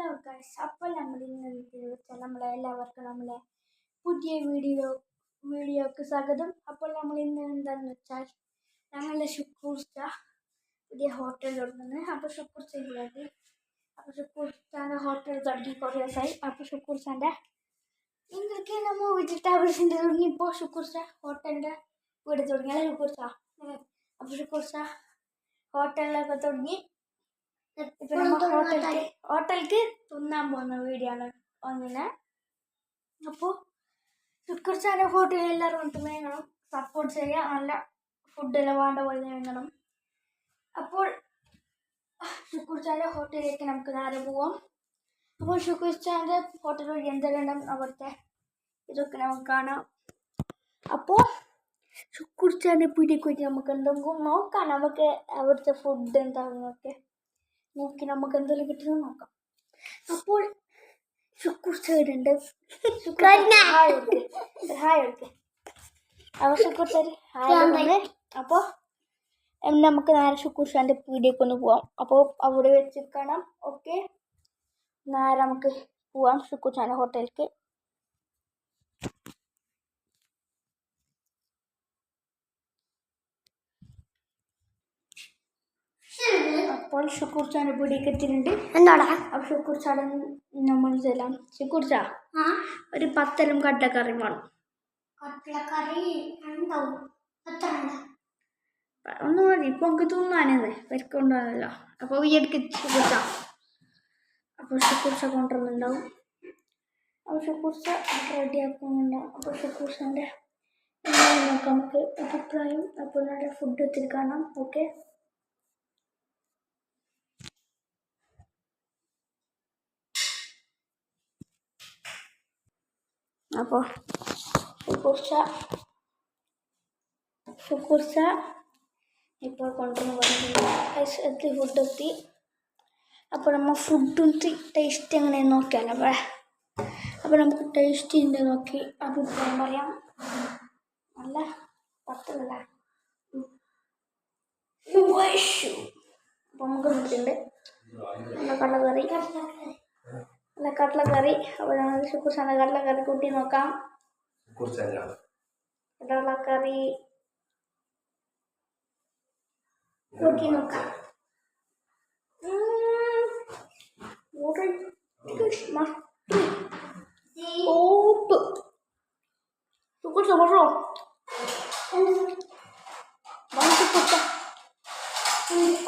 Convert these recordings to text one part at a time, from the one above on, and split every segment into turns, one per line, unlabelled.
Hello guys, അപ്പോൾ നമ്മൾ ഇന്ന് വെച്ചാൽ എല്ലാവർക്കും നമ്മളെ പുതിയ വീഡിയോക്ക് സ്വാഗതം. അപ്പോൾ നമ്മൾ ഇന്ന് എന്താണെന്ന് വെച്ചാൽ ഞങ്ങളുടെ ഷുക്കൂർച്ച പുതിയ ഹോട്ടൽ തുടങ്ങുന്നത്. അപ്പോൾ ഷുക്കൂർച്ചയിലേക്ക് ഷുക്കൂർച്ചാൻ്റെ ഹോട്ടൽ തുടങ്ങി കുറേ ദിവസമായി. അപ്പോൾ ഷുക്കൂർച്ചാൻ്റെ നിങ്ങൾക്ക് നമ്മൾ വെജിറ്റബിൾസിൻ്റെ തുടങ്ങിയപ്പോൾ ഷുക്കൂർച്ച ഹോട്ടലിൻ്റെ വീട് തുടങ്ങിയാൽ ഷുക്കൂർച്ച. അപ്പോൾ ഷുക്കൂർച്ച ഹോട്ടലിലൊക്കെ തുടങ്ങി ഇപ്പം നമ്മൾ ഹോട്ടലിലേക്ക് തിന്നാൻ പോകുന്ന വീഡിയോ ആണ് ഒന്നിനെ. അപ്പോൾ ഷുക്കൂർച്ചാൻ്റെ ഹോട്ടലിൽ എല്ലാവരും വന്നിട്ട് വേണം സപ്പോർട്ട് ചെയ്യുക. നല്ല ഫുഡെല്ലാം വേണ്ട പോലെ വേണം. അപ്പോൾ ഷുക്കൂർച്ചാൻ്റെ ഹോട്ടലിലേക്ക് നമുക്ക് നേരെ പോവാം. അപ്പോൾ ഷുക്കൂർച്ചാൻ്റെ ഹോട്ടൽ വഴി എന്തെല്ലാം അവിടുത്തെ ഇതൊക്കെ നമുക്ക് കാണാം. അപ്പോൾ ഷുക്കൂർച്ചാൻ്റെ പീടികയ്ക്ക് പോയിട്ട് നമുക്ക് എന്തെങ്കിലും നോക്കാം. നമുക്ക് അവിടുത്തെ ഫുഡ് എന്താണെന്നൊക്കെ നോക്കി നമുക്ക് എന്തെങ്കിലും കിട്ടുന്നത് നോക്കാം. അപ്പോൾ ഷുക്കൂർച്ച ഇടുന്നുണ്ട്. Hi okay. അപ്പോൾ ഷുക്കൂർച്ച ഹായ്. അപ്പോൾ നമുക്ക് നേരെ ഷുക്കൂർച്ചാൻ്റെ പീടികയ്ക്ക് ഒന്ന് പോവാം. അപ്പോൾ അവിടെ വെച്ച് കാണാം. ഓക്കെ, നേരെ നമുക്ക് പോവാം ഷുക്കൂർച്ചാൻ്റെ ഹോട്ടലിലേക്ക്. അപ്പോൾ ഷുക്കൂർച്ചാൻ്റെ പീടികയ്ക്ക് എത്തിയിട്ടുണ്ട്. എന്താടാ? അപ്പോൾ ഷുക്കൂർച്ചാടെ നമ്മൾ ചെല്ലാം. ഷുക്കൂർച്ച ഒരു 10 കടലക്കറി വേണം. ഒന്ന് മതി, ഇപ്പൊ നമുക്ക് തിന്നാനേ വരക്കൊണ്ടാണല്ലോ. അപ്പോൾ ഈ എടുക്ക് ഷുക്കൂർച്ച. അപ്പോൾ ഷുക്കൂർച്ച കൊണ്ടുവരുന്നുണ്ടാവും. അപ്പോൾ ഷുക്കൂർച്ച റെഡിയാക്കുന്നുണ്ടാവും. അപ്പോൾ ഷുക്കൂർച്ചാൻ്റെ നോക്കാം നമുക്ക് അഭിപ്രായം. അപ്പോൾ നല്ല ഫുഡ് എത്തിരി കാണാം. ഓക്കെ, അപ്പോൾ ഷുക്കൂർച്ച ഇപ്പോൾ കൊണ്ടുവന്ന് ഫുഡ് എത്തി. അപ്പോൾ നമ്മൾ ഫുഡും ടേസ്റ്റ് എങ്ങനെയാണ് നോക്കിയാലോ. അപ്പോൾ നമുക്ക് ടേസ്റ്റ് ഉണ്ട് നോക്കി അഭിപ്രായം പറയാം. നല്ല പത്തല്ല. അപ്പോൾ നമുക്ക് നോക്കിയിട്ടുണ്ട് നല്ല കടലക്കറി. അപ്പോൾ ഞങ്ങൾ ഷുക്കൂർച്ചാൻ്റെ കടലക്കറി കൂട്ടി നോക്കാം. കടലക്കറി കൂട്ടി നോക്കാം. ഷുക്കൂർച്ച പറഞ്ഞോ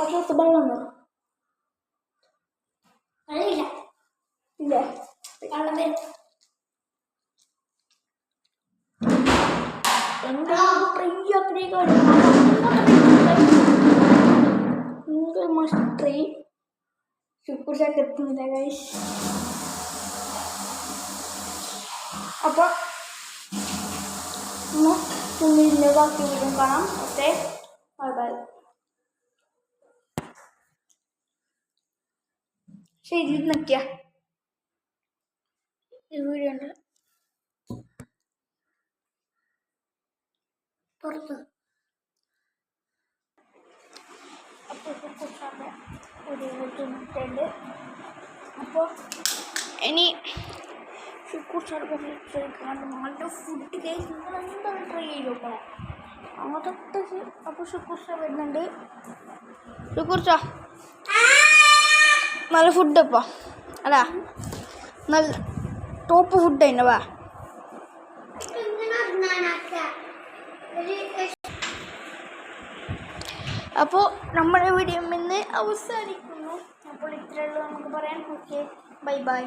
ഒറ്റ വെള്ളം അറിയില്ല. ഇല്ല ഷുക്കൂർച്ചക്ക് എത്തുന്നില്ല ഗൈസ്. അപ്പോൾ തുണിൻ്റെ ബാക്കി വീടും കാണാം. Okay, bye bye. ശരി, നോക്കിയ ഈ വീഡിയോ ഉണ്ട് പുറത്ത്. അപ്പോൾ ഷുക്കൂർച്ചാൻ്റെ ഒരു വീട്ടുണ്ട്. അപ്പോൾ ഇനി ഷുക്കൂർച്ചാൻ്റെ നല്ല ഫുഡ് കേസ് എന്തായാലും ട്രൈ ചെയ്ത് നോക്കണം അങ്ങനത്തെ. അപ്പോൾ ഷുക്കൂർച്ച വരുന്നുണ്ട്. ഷുക്കൂർച്ച നല്ല ഫുഡ് ഇപ്പോൾ അല്ല, നല്ല ടോപ്പ് ഫുഡ് തന്നെ. വാ, അപ്പോൾ നമ്മുടെ വീഡിയോ ഇന്ന് അവസാനിക്കുന്നു. അപ്പോൾ ഇത്രയുള്ളൂ നമുക്ക് പറയാൻ. Okay, bye bye.